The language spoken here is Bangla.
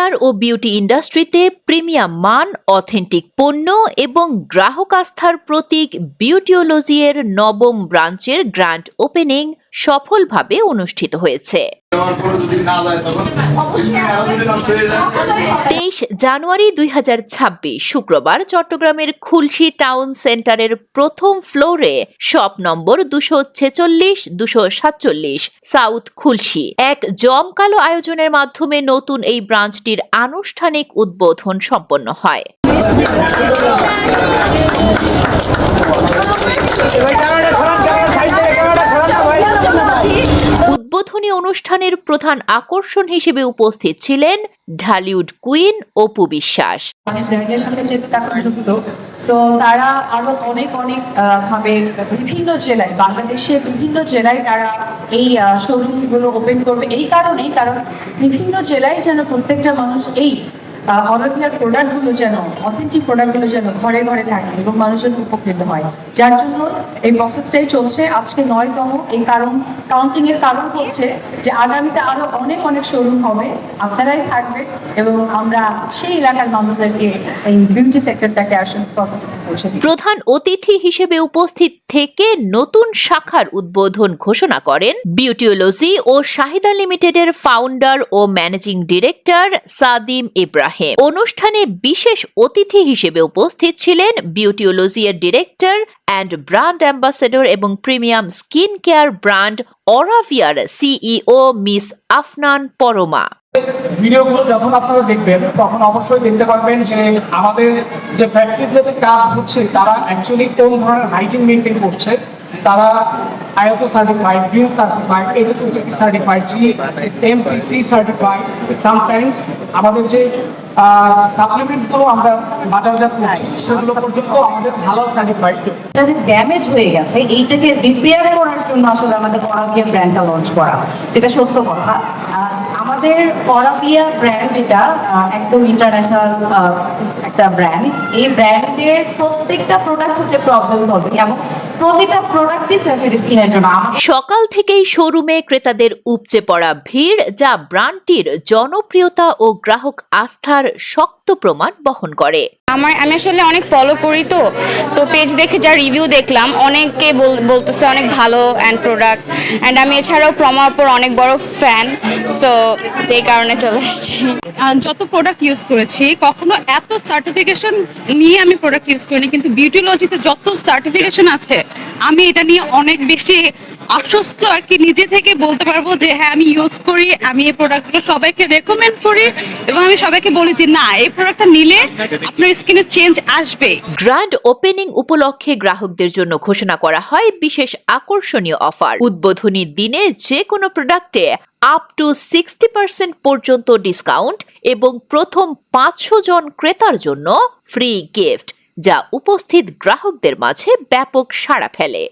হেয়ার ও বিউটি ইন্ডাস্ট্রিতে প্রিমিয়াম মান, অথেন্টিক পণ্য এবং গ্রাহক আস্থার প্রতীক বিউটিওলজি এর নবম ব্রাঞ্চের গ্র্যান্ড ওপেনিং সফলভাবে অনুষ্ঠিত হয়েছে। 23 জানুয়ারি 2026 শুক্রবার চট্টগ্রামের খুলশী টাউন সেন্টারের প্রথম ফ্লোরে শপ নম্বর 246-247 সাউথ খুলশী এক জমকালো আয়োজনের মাধ্যমে নতুন এই ব্রাঞ্চটির আনুষ্ঠানিক উদ্বোধন সম্পন্ন হয়। উদ্বোধনী অনুষ্ঠানের প্রধান আকর্ষণ হিসেবে উপস্থিত ছিলেন ঢালিউড কুইন অপু বিশ্বাস। তারা আরো অনেক ভাবে বিভিন্ন জেলায়, বাংলাদেশের বিভিন্ন জেলায় তারা এই শোরুম গুলো ওপেন করবে এই কারণেই, কারণ বিভিন্ন জেলায় যেন প্রত্যেকটা মানুষ এই অরিজিনাল প্রোডাক্টগুলো যেন, অথেন্টিক প্রোডাক্টগুলো যেন ঘরে ঘরে থাকে এবং মানুষের উপকৃত হয়। যার জন্য এই প্রসেসটাই চলছে। আজকে 9তম এই কাউন্টিং এর কারণ হচ্ছে যে আগামীতে আরো অনেক শোরুম হবে, আপনারাই থাকবে এবং আমরা সেই এলাকার মানুষদেরকে এই বিউটি সেক্টরটাকে আসলে পজিটিভ পৌঁছে দিই। প্রধান অতিথি হিসেবে উপস্থিত থেকে নতুন শাখার উদ্বোধন ঘোষণা করেন বিউটিওলজি ও শাহিদা লিমিটেডের ফাউন্ডার ও ম্যানেজিং ডিরেক্টর সাদিম ইব্রাহিম। অনুষ্ঠানে বিশেষ অতিথি হিসেবে উপস্থিত ছিলেন বিউটিওলজি এর ডিরেক্টর অ্যান্ড ব্র্যান্ড অ্যাম্বাসেডর এবং প্রিমিয়াম স্কিন কেয়ার ব্র্যান্ড অরাভিয়ার সিইও মিস আফনান পরমা। ভিডিওগুলো যখন আপনারা দেখবেন তখন অবশ্যই দেখতে পারবেন যে আমাদের যে ফ্যাক্টরিগুলোতে কাজ হচ্ছে তারা অ্যাকচুয়ালি কোন ধরনের হাইজিন মেনটেন করছে। তারা ISO certified, green certified, HACCP certified, GMPC certified. Sometimes আমাদের যে সাপ্লিমেন্টস গুলো আমরা বাজারজাত করছি সেগুলো পর্যন্ত আমাদের ভালো সার্টিফাইড। যাদের ড্যামেজ হয়ে গেছে এইটাকে রিপেয়ার করার জন্য আসলে আমাদের অরাভিয়া ব্র্যান্ডটা লঞ্চ করা, যেটা সত্য কথা। আমাদের অরাভিয়া ব্র্যান্ড যেটা একদম ইন্টারন্যাশনাল একটা ব্র্যান্ড, এই ব্র্যান্ডের প্রত্যেকটা প্রোডাক্ট হচ্ছে প্রবলেম সলভিং এবং প্রতিটা প্রোডাক্টই সেনসিটিভ স্কিনের জন্য। সকাল থেকেই শোরুমে ক্রেতাদের উপচে পড়া ভিড়, যা ব্র্যান্ডটির জনপ্রিয়তা ও গ্রাহক আস্থার শক্ত প্রমাণ বহন করে। আমি আসলে অনেক ফলো করি, তো পেজ দেখে যা রিভিউ দেখলাম, অনেকে বলতেছে অনেক ভালো অ্যান্ড প্রোডাক্ট, অ্যান্ড আমি এছাড়াও প্রমাপর অনেক বড় ফ্যান, সো এই কারণে চলে আসছি। যত প্রোডাক্ট ইউজ করেছি কখনো এত সার্টিফিকেশন নিয়ে আমি প্রোডাক্ট ইউজ করিনি, কিন্তু বিউটিওলজিতে যত সার্টিফিকেশন আছে আমি এটা নিয়ে অনেক বেশি আশ্বস্ত আর কি। নিজে থেকে বলতে পারবো যে হ্যাঁ আমি ইউজ করি, আমি এই প্রোডাক্টগুলো সবাইকে রেকমেন্ড করি এবং আমি সবাইকে বলি যে না, এই প্রোডাক্টটা নিলে আপনার স্কিনে চেঞ্জ আসবে। গ্র্যান্ড ওপেনিং উপলক্ষে গ্রাহকদের জন্য ঘোষণা করা হয় বিশেষ আকর্ষণীয় অফার। উদ্বোধনী দিনে যে কোনো প্রোডাক্টে আপ টু 60% পর্যন্ত ডিসকাউন্ট এবং প্রথম 500 জন ক্রেতার জন্য ফ্রি গিফট, যা উপস্থিত গ্রাহকদের মাঝে ব্যাপক সাড়া ফেলে।